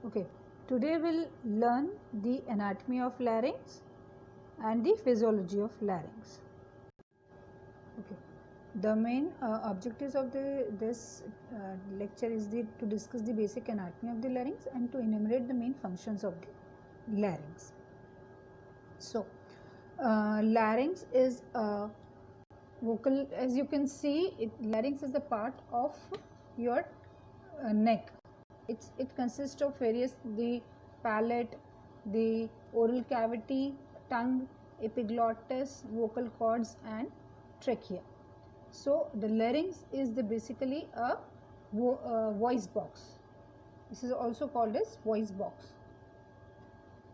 Okay, today we'll learn the anatomy of larynx and the physiology of larynx. Okay, the main objectives of this lecture is to discuss the basic anatomy of the larynx and to enumerate the main functions of the larynx. So, larynx is a vocal, as you can see, larynx is the part of your neck. It consists of the palate, the oral cavity, tongue, epiglottis, vocal cords and trachea. So the larynx is basically a voice box. This is also called as voice box.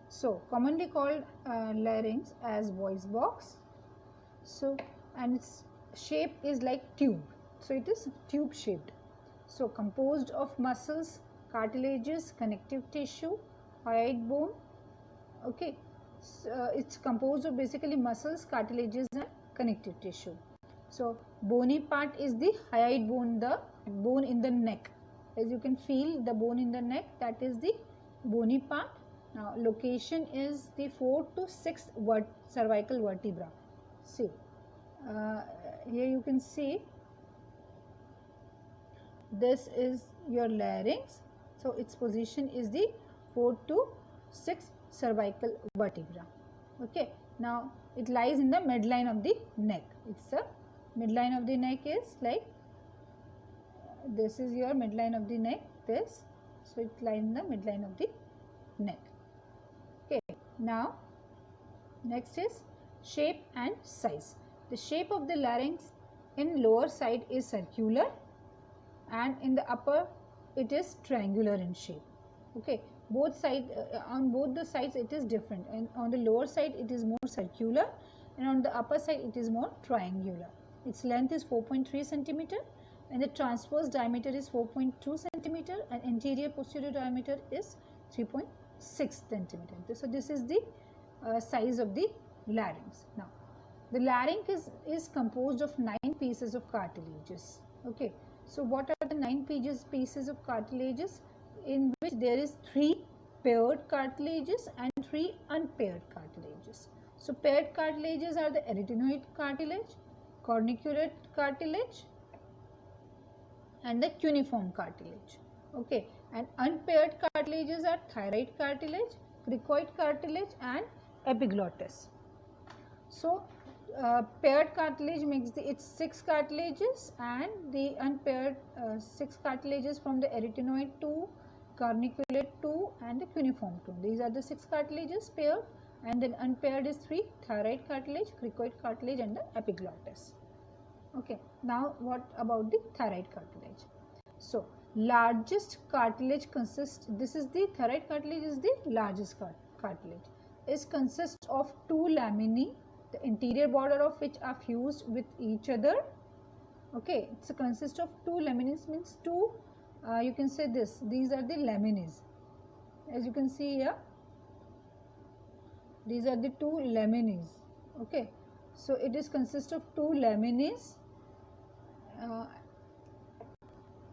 So commonly called larynx as voice box. So and its shape is like tube. So it is tube shaped. So composed of muscles, cartilages, connective tissue, hyoid bone. Okay, so, it's composed of basically muscles, cartilages and connective tissue. So bony part is the hyoid bone, the bone in the neck. As you can feel the bone in the neck, that is the bony part. Now location is the 4th to 6th cervical vertebra. See, here you can see this is your larynx. So its position is the 4th to 6th cervical vertebra. Okay, now it lies in the midline of the neck. It's the midline of the neck is like this is your midline of the neck, this. So it lies in the midline of the neck. Okay, now next is shape and size. The shape of the larynx in lower side is circular and in the upper it is triangular in shape. Okay, both side on both the sides it is different, and on the lower side it is more circular and on the upper side it is more triangular. Its length is 4.3 centimeter and the transverse diameter is 4.2 centimeter and anterior posterior diameter is 3.6 centimeter. So this is the size of the larynx. Now the larynx is composed of 9 pieces of cartilages. Okay, so what are the 9 pieces of cartilages, in which there is 3 paired cartilages and 3 unpaired cartilages. So paired cartilages are the arytenoid cartilage, corniculate cartilage and the cuneiform cartilage. Okay, and unpaired cartilages are thyroid cartilage, cricoid cartilage and epiglottis. So paired cartilage makes its 6 cartilages, and the unpaired 6 cartilages from the arytenoid 2, corniculate 2 and the cuneiform 2. These are the 6 cartilages paired, and then unpaired is 3, thyroid cartilage, cricoid cartilage and the epiglottis. Okay, now what about the thyroid cartilage? So largest cartilage consists, this is the thyroid cartilage is the largest cartilage. It consists of 2 laminae, the interior border of which are fused with each other. Okay, it consists of 2 lamines, means 2, you can say this, these are the lamines. As you can see here, these are the 2 lamines. Okay, so it is consists of 2 lamines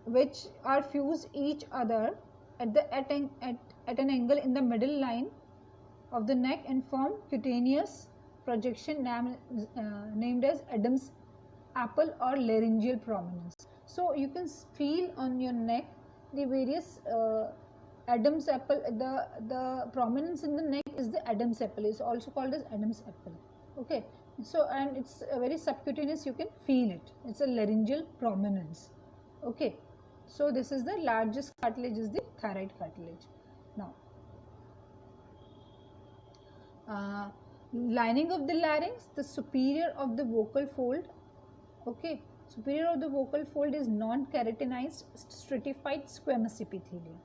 which are fused each other at an angle in the middle line of the neck and form cutaneous projection named as Adam's apple or laryngeal prominence. So you can feel on your neck the various Adam's apple, the prominence in the neck is the Adam's apple, is also called as Adam's apple. Okay, so and it's very subcutaneous, you can feel it, it's a laryngeal prominence. Okay, so this is the largest cartilage, is the thyroid cartilage. Now lining of the larynx, the superior of the vocal fold. Okay, superior of the vocal fold is non-keratinized stratified squamous epithelium.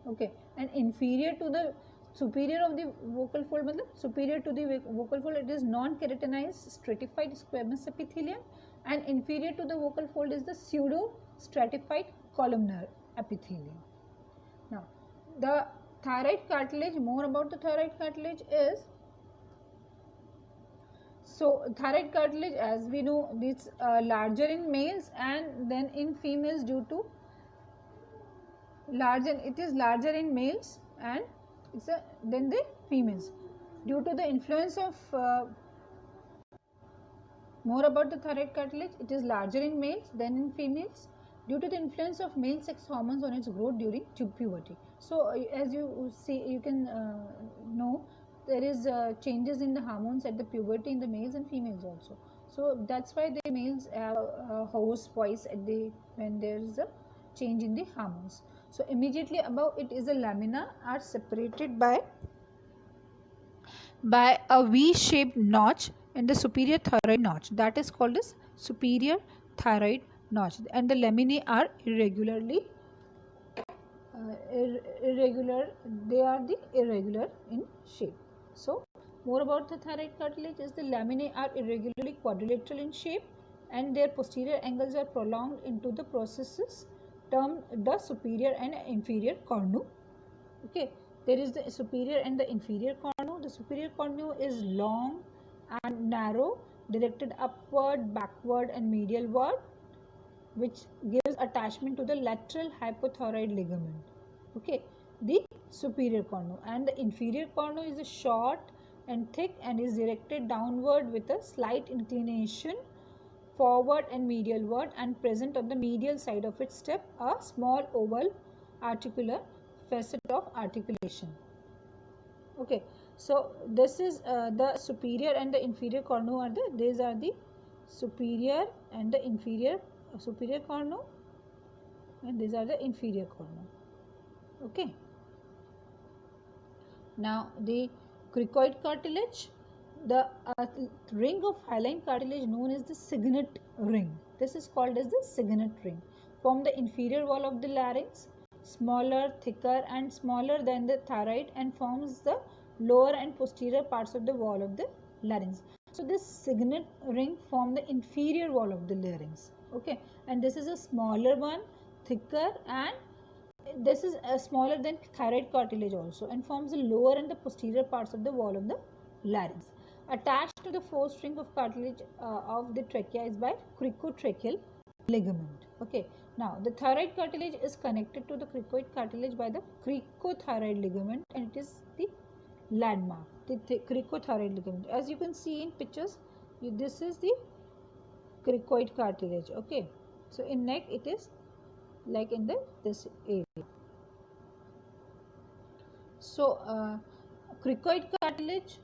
Okay, and inferior to the superior of the vocal fold, superior to the vocal fold it is non-keratinized stratified squamous epithelium, and inferior to the vocal fold is the pseudo stratified columnar epithelium. Now the thyroid cartilage, more about the thyroid cartilage is, so thyroid cartilage, as we know, it's larger in males and then in females due to it is larger in males and then the females. Due to the influence of more about the thyroid cartilage, it is larger in males than in females due to the influence of male sex hormones on its growth during puberty. So as you see, you can know there is changes in the hormones at the puberty in the males and females also. So that's why the males have a hoarse voice at the when there is a change in the hormones. So immediately above it is a lamina are separated by a V-shaped notch in the superior thyroid notch, that is called as superior thyroid notch, and the laminae are irregularly irregular. They are the irregular in shape. So more about the thyroid cartilage is the laminae are irregularly quadrilateral in shape and their posterior angles are prolonged into the processes termed the superior and inferior cornu. Okay, there is the superior and the inferior cornu. The superior cornu is long and narrow, directed upward, backward and medialward, which gives attachment to the lateral hypothyroid ligament. Okay, the superior cornu, and the inferior cornu is a short and thick and is directed downward with a slight inclination forward and medialward, and present on the medial side of its tip a small oval articular facet of articulation. Okay, so this is the superior and the inferior cornu are these are the superior and the inferior superior cornu, and these are the inferior cornu. Okay, now the cricoid cartilage, the ring of hyaline cartilage known as the signet ring. This is called as the signet ring. Form the inferior wall of the larynx, smaller, thicker and smaller than the thyroid, and forms the lower and posterior parts of the wall of the larynx. So this signet ring form the inferior wall of the larynx. Okay, and this is a smaller one, thicker, and this is smaller than thyroid cartilage also, and forms the lower and the posterior parts of the wall of the larynx. Attached to the fourth string of cartilage of the trachea is by cricotracheal ligament. Okay, now the thyroid cartilage is connected to the cricoid cartilage by the cricothyroid ligament, and it is the landmark, the cricothyroid ligament. As you can see in pictures, this is the cricoid cartilage. Okay, so in neck it is like in this area. So cricoid cartilage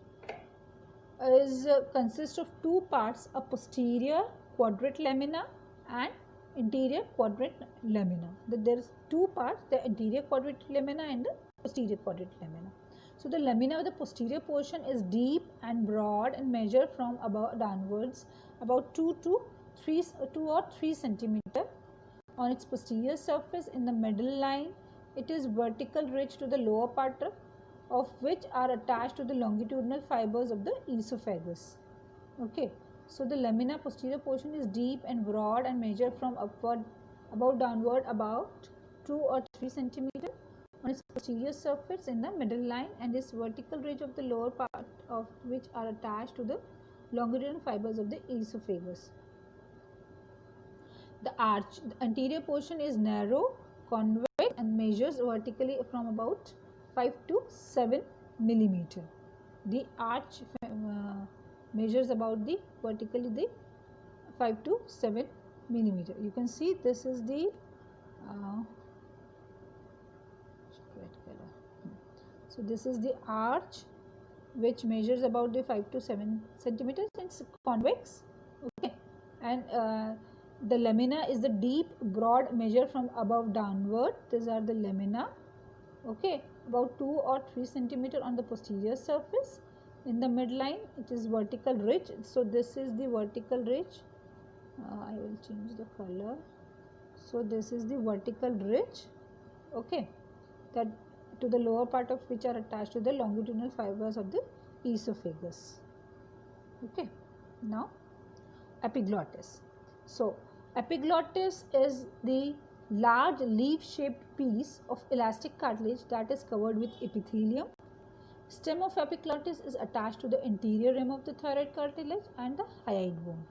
is consists of two parts, a posterior quadrate lamina and interior quadrate lamina. There is two parts, the anterior quadrate lamina and the posterior quadrate lamina. So the lamina of the posterior portion is deep and broad and measure from above downwards about 2 or 3 centimeter. On its posterior surface in the middle line, it is vertical ridge to the lower part of which are attached to the longitudinal fibers of the esophagus. Okay, so the lamina posterior portion is deep and broad and measure from upward about downward about 2 or 3 centimeter on its posterior surface in the middle line, and is vertical ridge of the lower part of which are attached to the longitudinal fibers of the esophagus. The anterior portion is narrow, convex and measures vertically from about 5 to 7 millimeter. The arch measures about the vertically the 5 to 7 millimeter. You can see this is the so this is the arch which measures about the 5 to 7 centimeters. It's convex. Okay, and the lamina is the deep broad measure from above downward. These are the lamina. Okay, about 2 or 3 centimeter on the posterior surface. In the midline it is vertical ridge. So this is the vertical ridge. I will change the color. So this is the vertical ridge. Okay, that to the lower part of which are attached to the longitudinal fibers of the esophagus. Okay, now epiglottis. So epiglottis is the large leaf-shaped piece of elastic cartilage that is covered with epithelium. Stem of epiglottis is attached to the anterior rim of the thyroid cartilage and the hyoid bone.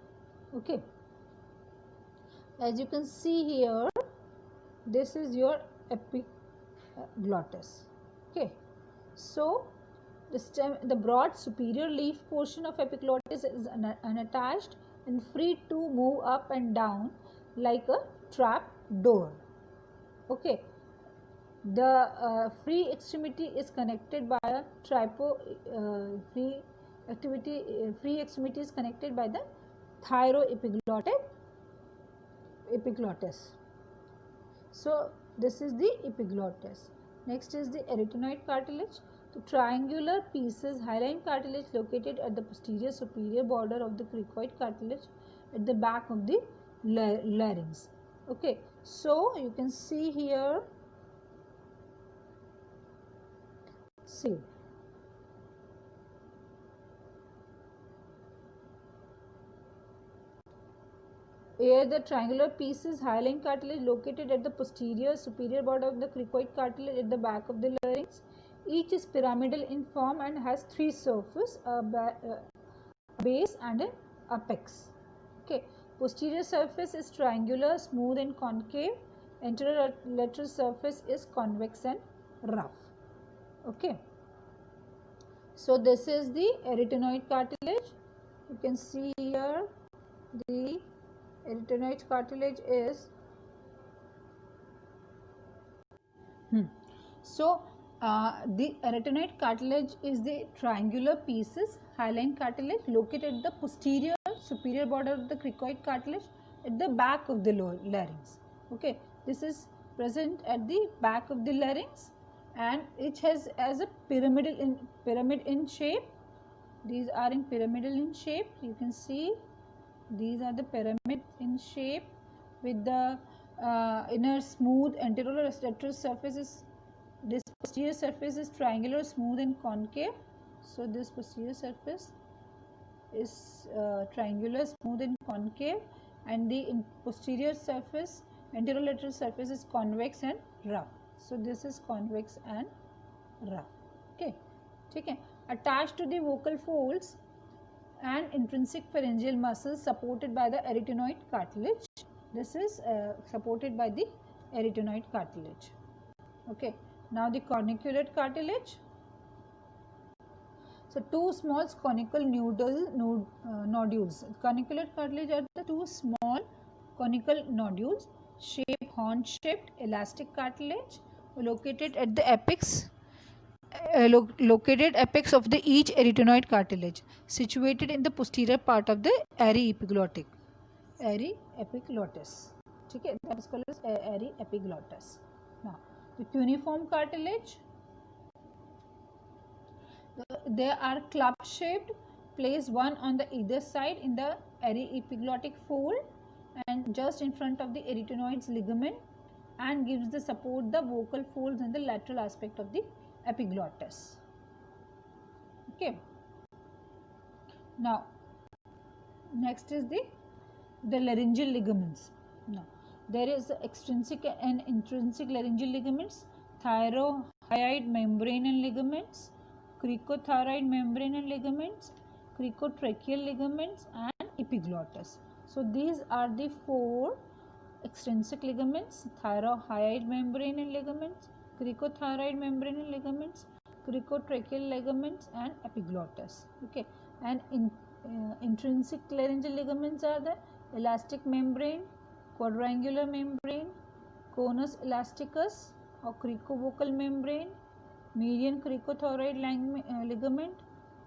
Okay, as you can see here, this is your epiglottis. Okay, So the broad superior leaf portion of epiglottis is unattached and free to move up and down like a trap door. Okay, the free extremity is connected by a free extremity is connected by the epiglottis. So this is the epiglottis. Next is the arytenoid cartilage. The triangular pieces hyaline cartilage located at the posterior superior border of the cricoid cartilage at the back of the larynx. Okay, so you can see here. See. Here the triangular piece is hyaline cartilage located at the posterior superior border of the cricoid cartilage at the back of the larynx. Each is pyramidal in form and has three surfaces, a base and an apex. Okay. Posterior surface is triangular, smooth and concave. Anterior lateral surface is convex and rough. Okay. So this is the arytenoid cartilage. You can see here the arytenoid cartilage is So the arytenoid cartilage is the triangular pieces hyaline cartilage located at the posterior superior border of the cricoid cartilage at the back of the larynx. Okay, this is present at the back of the larynx and it has as a pyramid in shape. These are in pyramidal in shape. You can see these are the pyramids in shape with the inner smooth anterior lateral surfaces. This posterior surface is triangular, smooth and concave. So this posterior surface is triangular, smooth and concave, and the posterior surface, anterolateral surface is convex and rough. So this is convex and rough. Okay, okay. Attached to the vocal folds and intrinsic pharyngeal muscles supported by the arytenoid cartilage. This is supported by the arytenoid cartilage. Okay. Now the corniculate cartilage. So two small conical nodules. Corniculate cartilage are the two small conical nodules, shaped horn-shaped elastic cartilage located at the apex. Located apex of the each arytenoid cartilage, situated in the posterior part of the ary epiglottis. Okay, that is called as ary epiglottis. Now, the cuneiform cartilage, they are club shaped, placed one on the either side in the ary epiglottic fold and just in front of the arytenoid's ligament and gives the support the vocal folds and the lateral aspect of the epiglottis. Okay. Now, next is the laryngeal ligaments. Now, there is extrinsic and intrinsic laryngeal ligaments, thyrohyoid membranous ligaments, cricothyroid membranous ligaments, cricotracheal ligaments, and epiglottis. So these are the four extrinsic ligaments: thyrohyoid membranous ligaments, cricothyroid membranous ligaments, cricotracheal ligaments, and epiglottis. Okay, and intrinsic laryngeal ligaments are the elastic membrane, quadrangular membrane, conus elasticus or cricovocal membrane, median cricothyroid ligament,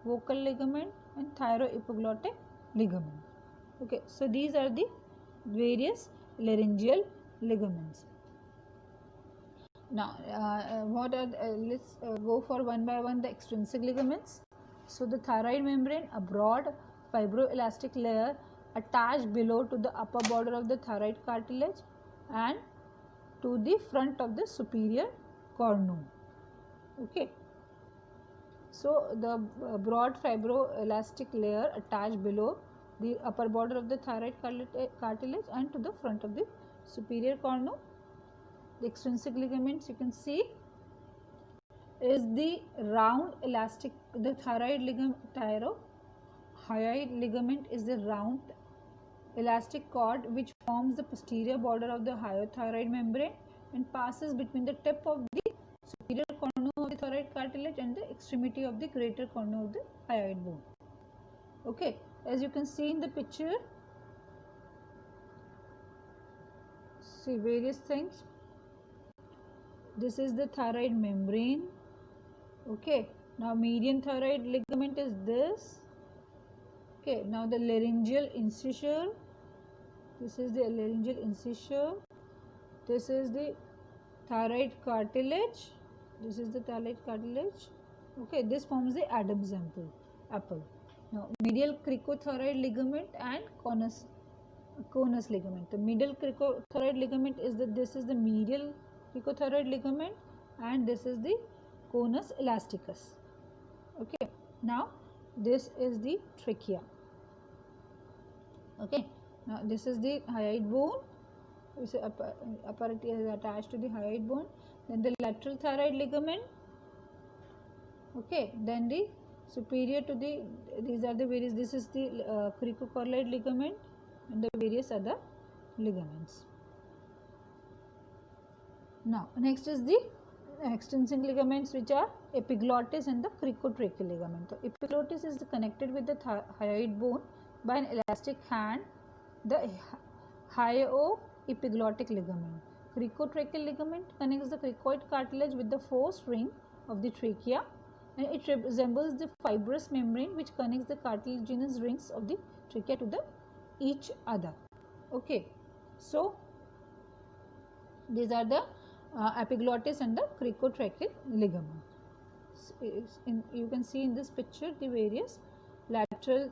vocal ligament, and thyroepiglottic ligament. Okay, so these are the various laryngeal ligaments. Now, let's go for one by one the extrinsic ligaments. So, the thyroid membrane, a broad fibroelastic layer attached below to the upper border of the thyroid cartilage and to the front of the superior cornu. Okay. So, the broad fibroelastic layer attached below the upper border of the thyroid cartilage and to the front of the superior cornu. The extrinsic ligaments you can see is the round elastic, the thyroid ligament is the round elastic cord which forms the posterior border of the hyothyroid membrane and passes between the tip of the superior cornu of the thyroid cartilage and the extremity of the greater cornu of the hyoid bone. Okay, as you can see in the picture, see various things. This is the thyroid membrane. Okay, now median thyroid ligament is this. Okay, now the laryngeal incisure. This is the laryngeal incisure. This is the thyroid cartilage. This is the thyroid cartilage. Okay, this forms the Adam's apple. Now medial cricothyroid ligament and conus ligament. The medial cricothyroid ligament is this is the medial cricothyroid ligament, and this is the conus elasticus. Okay, now this is the trachea. Okay, now this is the hyoid bone. This apparatus is attached to the hyoid bone. Then the lateral thyroid ligament. Okay, then the superior to the, these are the various, this is the cricochoroid ligament and the various other ligaments. Now next is the extrinsic ligaments, which are epiglottis and the cricotracheal ligament. So epiglottis is connected with the hyoid bone by an elastic hand, the hyoepiglottic ligament. Cricotracheal ligament connects the cricoid cartilage with the fourth ring of the trachea, and it resembles the fibrous membrane which connects the cartilaginous rings of the trachea to each other. Okay, so these are the epiglottis and the cricotracheal ligament. You can see in this picture the various lateral,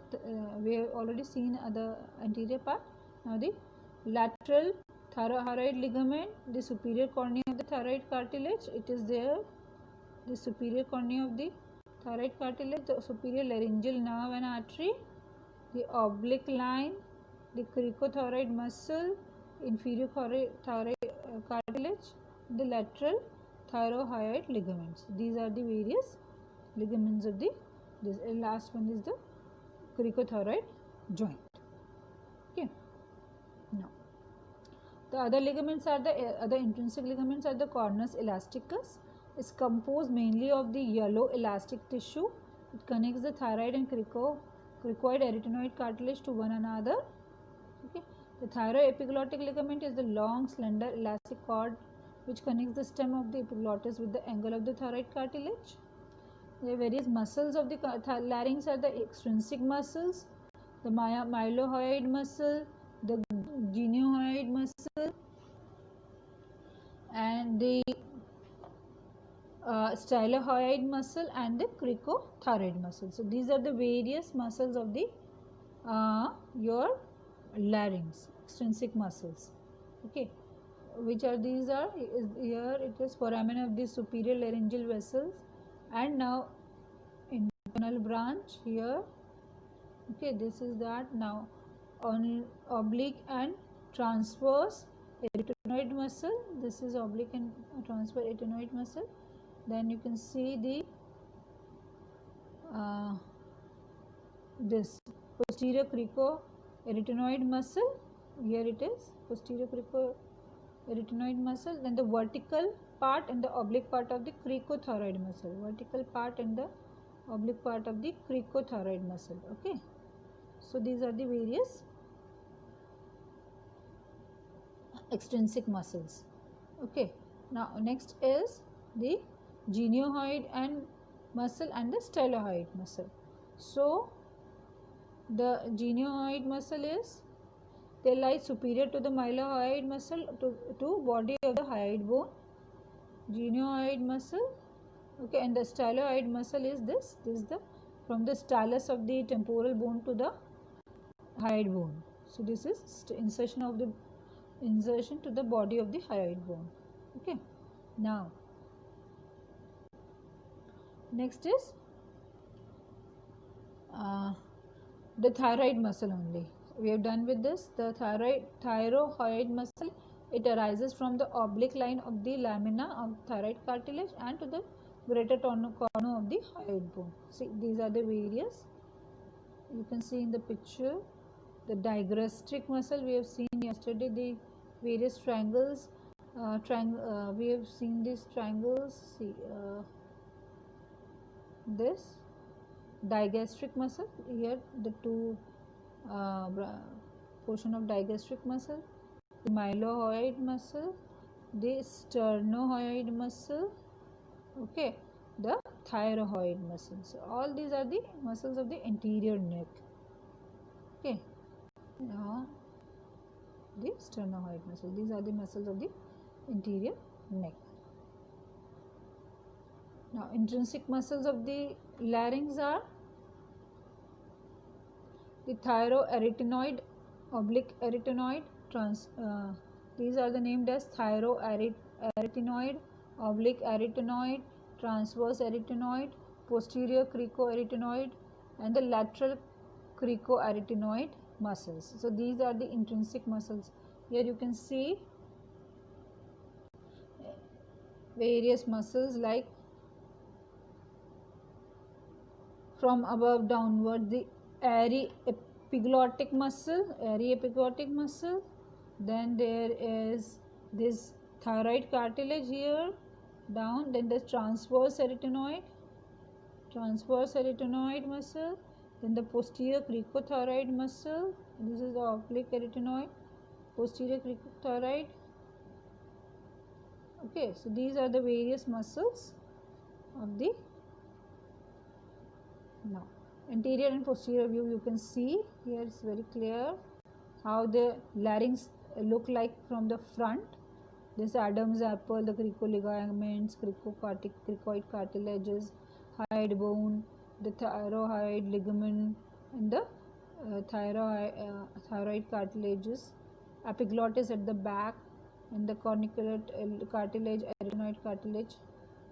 we have already seen the anterior part. Now the lateral thyroid ligament, the superior cornea of the thyroid cartilage, it is there, the superior cornea of the thyroid cartilage, the superior laryngeal nerve and artery, the oblique line, the cricothyroid muscle, inferior thyroid cartilage, the lateral thyrohyoid ligaments. These are the various ligaments of the, this last one is the cricothyroid joint. Okay, now the other ligaments are the other intrinsic ligaments are the cornus elasticus. Is composed mainly of the yellow elastic tissue. It connects the thyroid and cricoid arytenoid cartilage to one another. Okay, the thyroepiglottic ligament is the long slender elastic cord which connects the stem of the epiglottis with the angle of the thyroid cartilage. The various muscles of the larynx are the extrinsic muscles, the mylohyoid muscle, the geniohyoid muscle, and the stylohyoid muscle and the cricothyroid muscle. So these are the various muscles of the your larynx, extrinsic muscles. Okay, which are these are, here it is foramen of the superior laryngeal vessels, and now internal branch here. Okay, this is that. Now on oblique and transverse arytenoid muscle, this is oblique and transverse arytenoid muscle. Then you can see the this posterior cricoarytenoid muscle. Here it is posterior cricoarytenoid muscle. Then the vertical part and the oblique part of the cricothyroid muscle. Vertical part and the oblique part of the cricothyroid muscle. Okay, so these are the various extrinsic muscles. Okay, now next is the geniohyoid and muscle and the stylohyoid muscle. So the geniohyoid muscle is, they lie superior to the mylohyoid muscle to body of the hyoid bone. Geniohyoid muscle. Okay, and the stylohyoid muscle is this is the from the stylus of the temporal bone to the hyoid bone. So this is insertion to the body of the hyoid bone. Okay, now next is the thyroid muscle only. We have done with this. The thyrohyoid muscle, it arises from the oblique line of the lamina of thyroid cartilage and to the greater cornu of the hyoid bone. See, these are the various, you can see in the picture, the digastric muscle we have seen yesterday, the various triangles triangle. We have seen these triangles. See this digastric muscle. Here the two portion of digastric muscle, the mylohyoid muscle, the sternohyoid muscle, okay, the thyroid muscles. So all these are the muscles of the anterior neck. Okay, now the sternohyoid muscle. These are the muscles of the anterior neck. Now intrinsic muscles of the larynx are the thyroarytenoid, oblique arytenoid, these are the named as thyroarytenoid, oblique arytenoid, transverse arytenoid, posterior cricoarytenoid, and the lateral cricoarytenoid muscles. So these are the intrinsic muscles. Here you can see various muscles like from above downward the airy epiglottic muscle, then there is this thyroid cartilage here down, then the transverse arytenoid muscle, then the posterior cricothyroid muscle, this is the oblique arytenoid, posterior cricothyroid. Okay, so these are the various muscles of the now anterior and posterior view. You can see here it's very clear how the larynx look like from the front. This Adam's apple, the cricoligaments, cricoid cartilages, hyoid bone, the thyroid ligament, and the thyroid cartilages, epiglottis at the back, and the corniculate cartilage, arytenoid cartilage.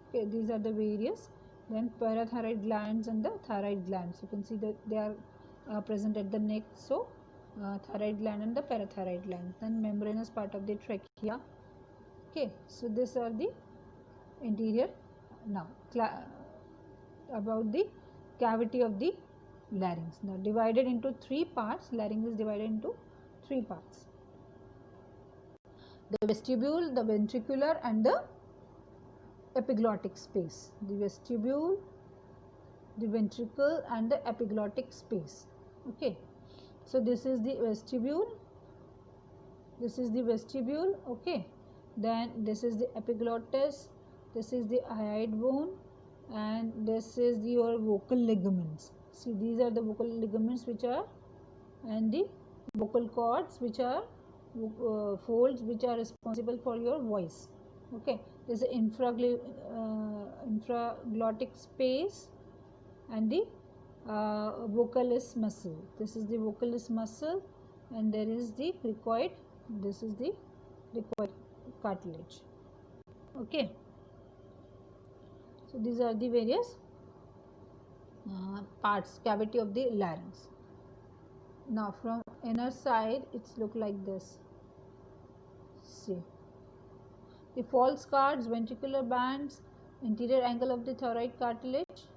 Okay, these are the various. Then parathyroid glands and the thyroid glands. You can see that they are present at the neck. So thyroid gland and the parathyroid gland. Then membranous part of the trachea. Okay, so these are the anterior. Now about the cavity of the larynx. Now divided into three parts. Larynx is divided into three parts: the vestibule, the ventricular, and the epiglottic space. The vestibule, the ventricle, and the epiglottic space. Okay, so this is the vestibule, okay, then this is the epiglottis, this is the hyoid bone, and this is your vocal ligaments. See, these are the vocal ligaments which are, and the vocal cords which are folds which are responsible for your voice. Okay, this is infraglottic space and the vocalis muscle. This is the vocalis muscle, and there is the cricoid. This is the cricoid cartilage. Okay, so these are the various parts, cavity of the larynx. Now from inner side it's look like this. See, the false cards, ventricular bands, anterior angle of the thyroid cartilage,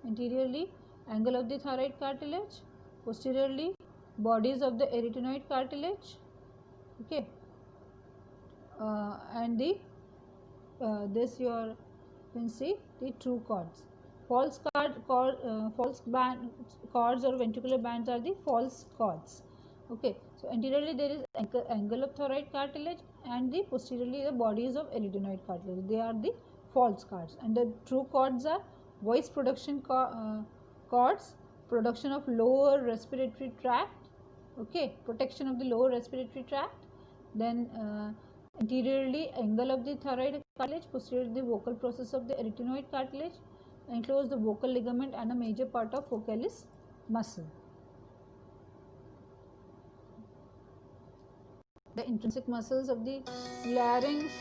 anteriorly angle of the thyroid cartilage, posteriorly bodies of the arytenoid cartilage. Okay, and the this you can see the true cords. False band cords or ventricular bands are the false cords. Okay, so anteriorly there is angle of thyroid cartilage, and the posteriorly the bodies of arytenoid cartilage. They are the false cords, and the true cords are voice production cords, production of lower respiratory tract. Okay, protection of the lower respiratory tract. Then anteriorly angle of the thyroid cartilage, posteriorly the vocal process of the arytenoid cartilage, enclose the vocal ligament and a major part of vocalis muscle. The intrinsic muscles of the larynx.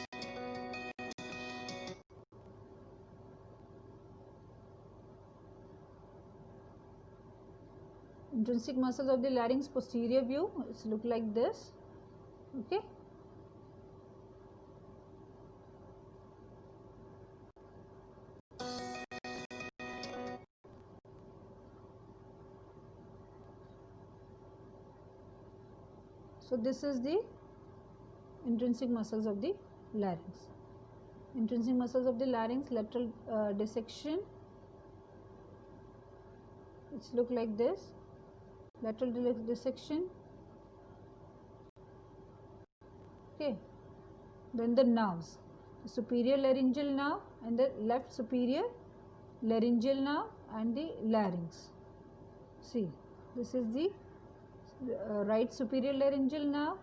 Intrinsic muscles of the larynx posterior view, it's look like this. Okay, so this is the intrinsic muscles of the larynx. Intrinsic muscles of the larynx, lateral dissection. It's look like this, lateral dissection. Okay. Then the nerves, the superior laryngeal nerve and the left superior laryngeal nerve and the larynx. See, this is the right superior laryngeal nerve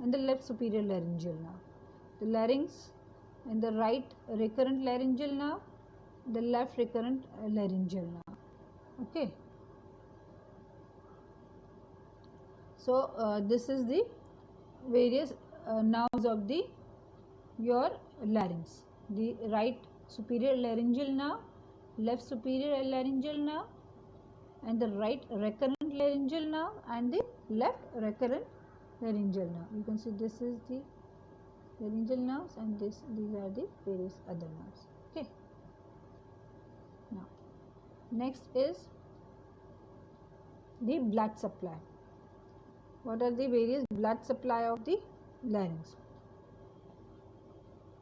and the left superior laryngeal nerve. The larynx and the right recurrent laryngeal nerve, the left recurrent laryngeal nerve. Okay. So this is the various nerves of the your larynx. The right superior laryngeal nerve, left superior laryngeal nerve, and the right recurrent laryngeal nerve and the left recurrent laryngeal nerve. You can see this is the laryngeal nerves and these are the various other nerves. Okay. Now, next is the blood supply. What are the various blood supply of the larynx?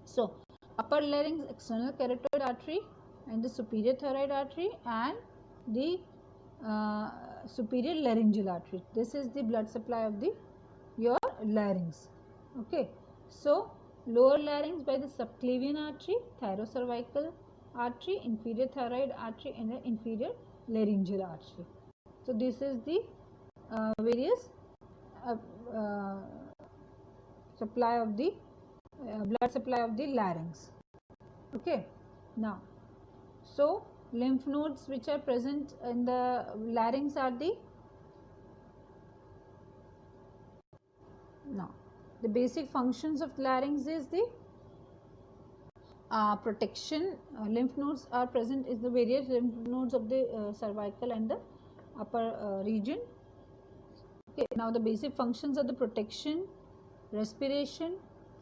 So, upper larynx external carotid artery and the superior thyroid artery and the superior laryngeal artery. This is the blood supply of the your larynx. Okay. So, lower larynx by the subclavian artery, thyrocervical artery, inferior thyroid artery and the inferior laryngeal artery. So, this is the various supply of the blood supply of the larynx. Okay. Now, so lymph nodes which are present in the larynx are the basic functions of larynx is the protection. Lymph nodes are present is the various lymph nodes of the cervical and the upper region. Okay. Now, the basic functions are the protection, respiration,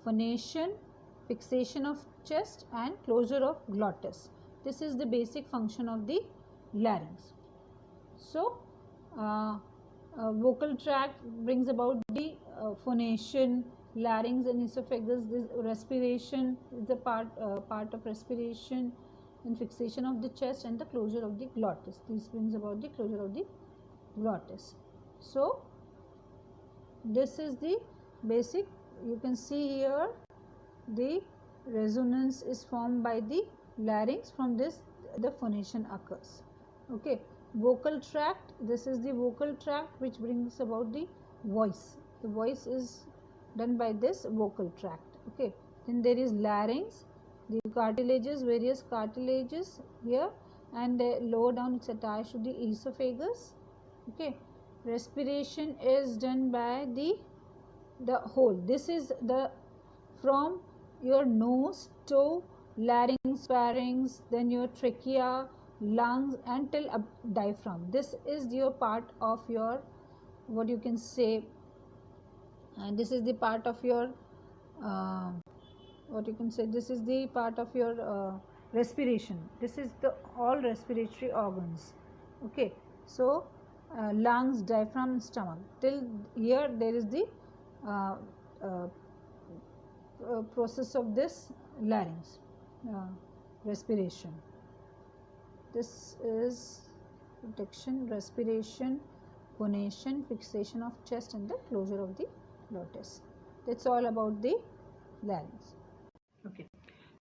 phonation, fixation of chest and closure of glottis. This is the basic function of the larynx. So, vocal tract brings about the phonation, larynx and esophagus. This respiration is the part of respiration, and fixation of the chest and the closure of the glottis. This brings about the closure of the glottis. So, this is the basic. You can see here the resonance is formed by the larynx. From this the phonation occurs. Okay. Vocal tract, this is the vocal tract which brings about the voice. The voice is done by this vocal tract. Okay. Then there is larynx, the cartilages, various cartilages here, and lower down it's attached to the esophagus. Okay. Respiration is done by the whole. This is the from your nose to larynx, pharynx, then your trachea, lungs and till diaphragm. This is your part of your, what you can say, and this is the part of your what you can say, this is the part of your respiration. This is the all respiratory organs. Okay. So, lungs, diaphragm and stomach. Till here there is the process of this larynx respiration. This is protection, respiration, phonation, fixation of chest and the closure of the glottis. That's all about the larynx. Okay.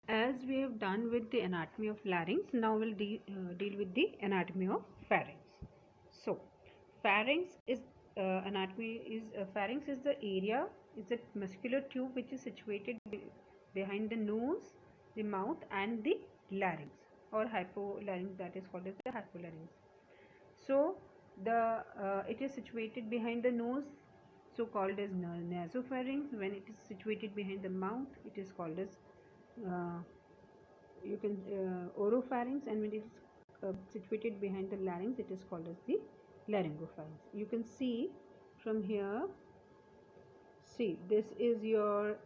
As we have done with the anatomy of larynx, now we'll deal with the anatomy of pharynx. So, pharynx is pharynx is the area, is a muscular tube which is situated behind the nose, the mouth and the larynx, or hypolarynx, that is called as the hypolarynx. So, it is situated behind the nose, so called as nasopharynx. When it is situated behind the mouth, it is called as oropharynx, and when it is situated behind the larynx, it is called as the laryngopharynx. You can see from here, see, this is your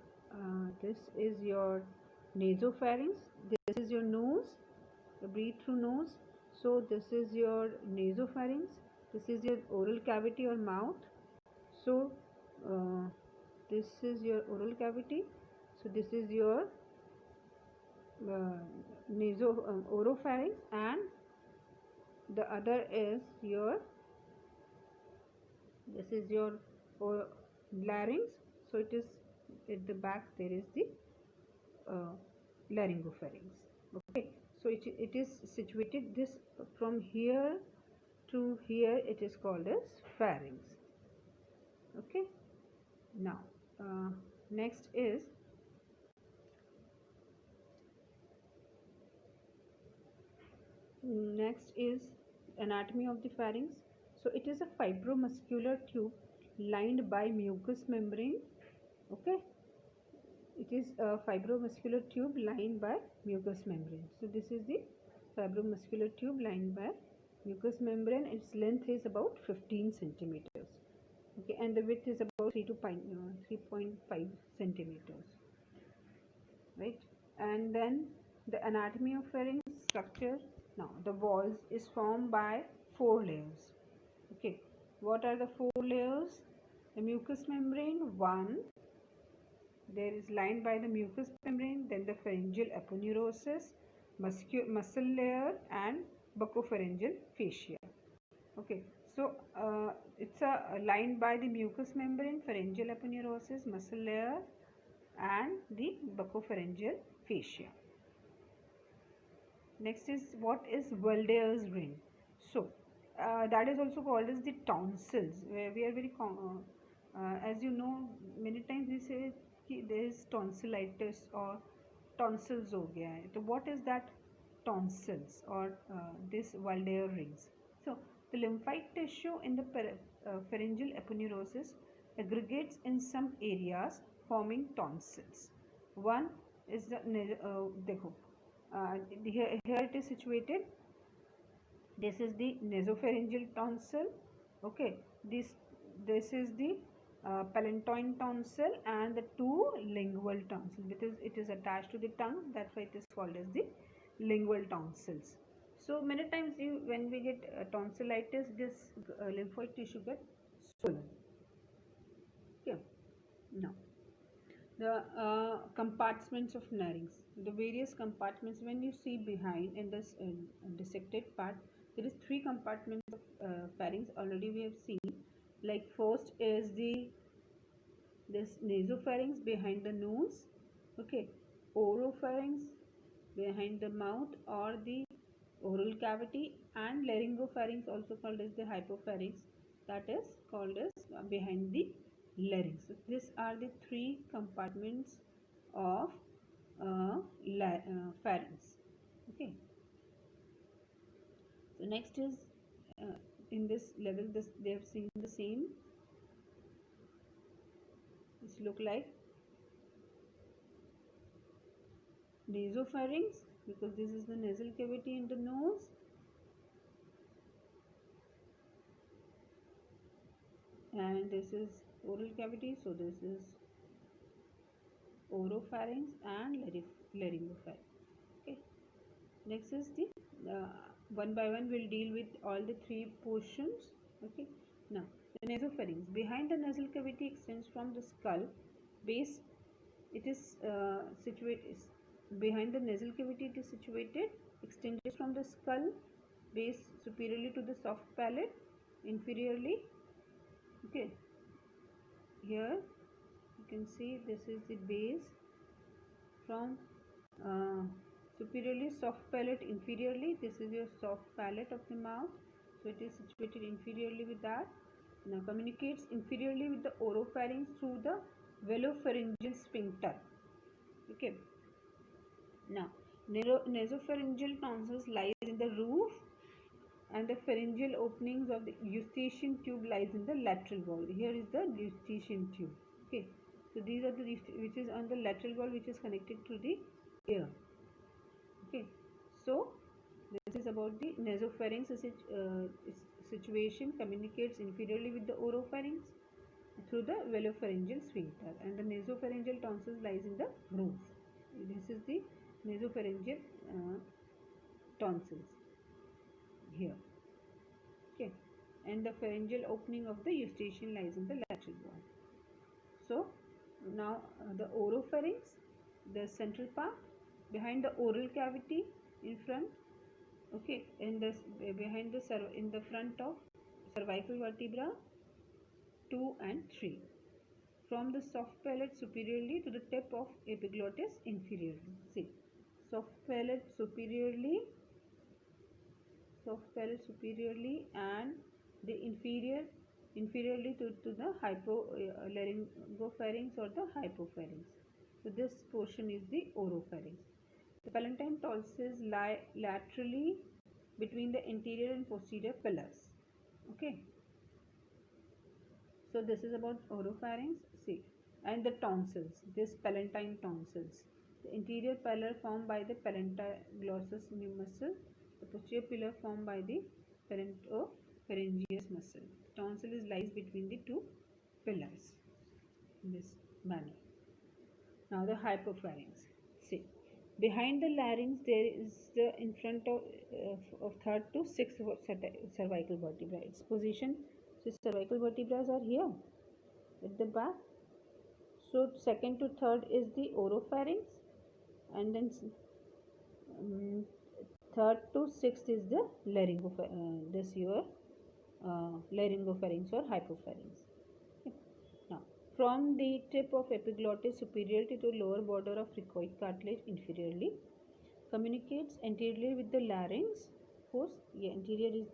nasopharynx, this is your nose, you breathe through nose. So this is your nasopharynx, this is your oral cavity or mouth. So this is your oral cavity. So this is your oropharynx, and the other is your, this is your larynx. So it is at the back, there is the laryngopharynx. Okay, so it is situated this from here to here, it is called as pharynx. Okay, now next is anatomy of the pharynx. So it is a fibromuscular tube lined by mucous membrane. Okay, it is a fibromuscular tube lined by mucous membrane. So this is the fibromuscular tube lined by mucous membrane. Its length is about 15 centimeters. Okay, and the width is about 3.5 centimeters. Right, and then the anatomy of pharynx structure. Now the walls is formed by 4 layers. Okay, what are the 4 layers? The mucous membrane, one, there is lined by the mucous membrane, then the pharyngeal aponeurosis, muscle layer, and buccopharyngeal fascia. Okay, so it's lined by the mucous membrane, pharyngeal aponeurosis, muscle layer, and the buccopharyngeal fascia. Next is, what is Waldeyer's ring? So that is also called as the tonsils, where we are very as you know, many times we say there is tonsillitis or tonsils ho gaya hai. So what is that tonsils or this Waldeyer rings? So the lymphatic tissue in the pharyngeal aponeurosis aggregates in some areas forming tonsils. One is the dekho, here it is situated. This is the nasopharyngeal tonsil. Okay, this is the palantoin tonsil and the 2 lingual tonsils, because it is attached to the tongue, that's why it is called as the lingual tonsils. So many times when we get tonsillitis, this lymphoid tissue gets swollen. Okay, now the compartments of larynx, the various compartments. When you see behind in this dissected part, there is 3 compartments of pharynx. Already we have seen, like first is this nasopharynx behind the nose. Okay, oropharynx behind the mouth or the oral cavity, and laryngopharynx, also called as the hypopharynx, that is called as behind the larynx. So these are the 3 compartments of pharynx. Okay, so next is in this level, they have seen the same. This look like nasopharynx, because this is the nasal cavity in the nose, and this is oral cavity, so this is oropharynx and laryngopharynx. Okay, next is the one by one we'll deal with all the 3 portions. Okay, now the nasopharynx behind the nasal cavity extends from the skull base. It is situated behind the nasal cavity. It is situated, extended from the skull base superiorly to the soft palate, inferiorly. Okay, here you can see this is the base from superiorly soft palate, inferiorly this is your soft palate of the mouth, so it is situated inferiorly with that. Now communicates inferiorly with the oropharynx through the velopharyngeal sphincter. Okay, now nasopharyngeal tonsils lies in the roof, and the pharyngeal openings of the eustachian tube lies in the lateral wall. Here is the eustachian tube. Okay, so these are the which is on the lateral wall, which is connected to the ear. Okay, so this is about the nasopharynx situation. Communicates inferiorly with the oropharynx through the velopharyngeal sphincter, and the nasopharyngeal tonsils lies in the roof. This is the nasopharyngeal tonsils here. Okay, and the pharyngeal opening of the eustachian lies in the lateral wall. So now the oropharynx the central part, behind the oral cavity in front, okay, in the behind the in the front of cervical vertebra 2 and 3, from the soft palate superiorly to the tip of epiglottis inferiorly. See, soft palate superiorly and the inferiorly to the laryngopharynx or the hypopharynx. So this portion is the oropharynx. The palatine tonsils lie laterally between the anterior and posterior pillars. Okay. So this is about oropharynx. See, and the tonsils, this palatine tonsils. The interior pillar formed by the palantoglossus muscle, the posterior pillar formed by the palatopharyngeus muscle. The tonsil lies between the two pillars in this manner. Now the hypopharynx. See, behind the larynx there is the in front of third to sixth cervical vertebra. Its position. So cervical vertebrae are here at the back. So second to third is the oropharynx, and then third to sixth is the laryngopharynx or hypopharynx. Okay. Now, from the tip of epiglottis superiorly to the lower border of cricoid cartilage inferiorly, communicates anteriorly with the larynx. First, yeah, anterior is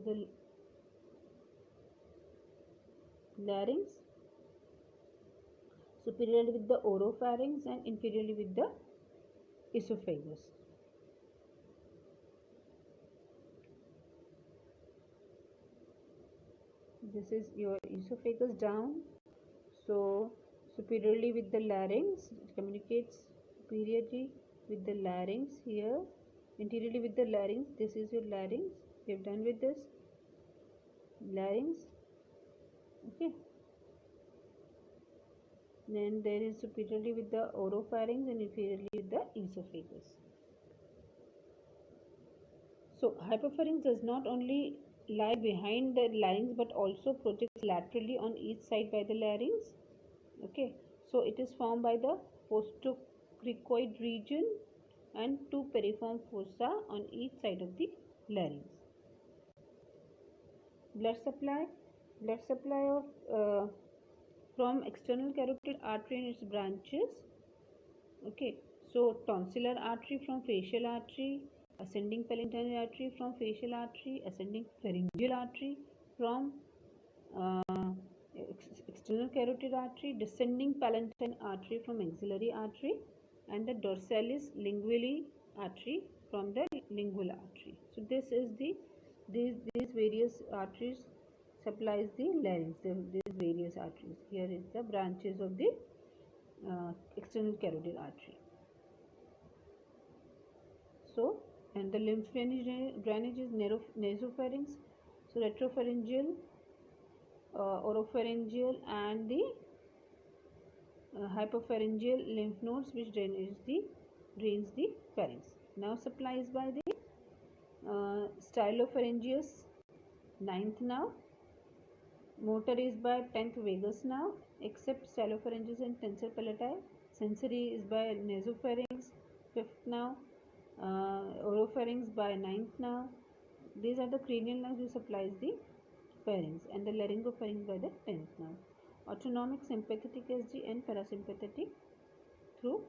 the larynx, superiorly with the oropharynx and inferiorly with the esophagus. This is your esophagus down. So superiorly with the larynx, it communicates superiorly with the larynx here, interiorly with the larynx. This is your larynx. We have done with this larynx. Okay. Then there is superiorly with the oropharynx and inferiorly with the esophagus. So hypopharynx does not only lie behind the larynx but also projects laterally on each side by the larynx. Okay, so it is formed by the postocricoid region and two piriform fossa on each side of the larynx. Blood supply of from external carotid artery and its branches. Okay, so tonsillar artery from facial artery, ascending palatine artery from facial artery, ascending pharyngeal artery from external carotid artery, descending palatine artery from axillary artery, and the dorsalis linguale artery from the lingual artery. So this is these various arteries supplies the larynx. These various arteries. Here is the branches of the external carotid artery. So, and the lymph drainage is nasopharynx, so retropharyngeal, oropharyngeal, and the hypopharyngeal lymph nodes which drains the pharynx. Nerve supply is by the stylopharyngeus 9th nerve. Motor is by 10th vagus nerve, except stylopharyngeus and tensor palati. Sensory is by nasopharynx 5th nerve. Oropharynx by 9th nerve. These are the cranial nerves which supplies the pharynx, and the laryngopharynx by the 10th nerve. Autonomic, sympathetic SG and parasympathetic through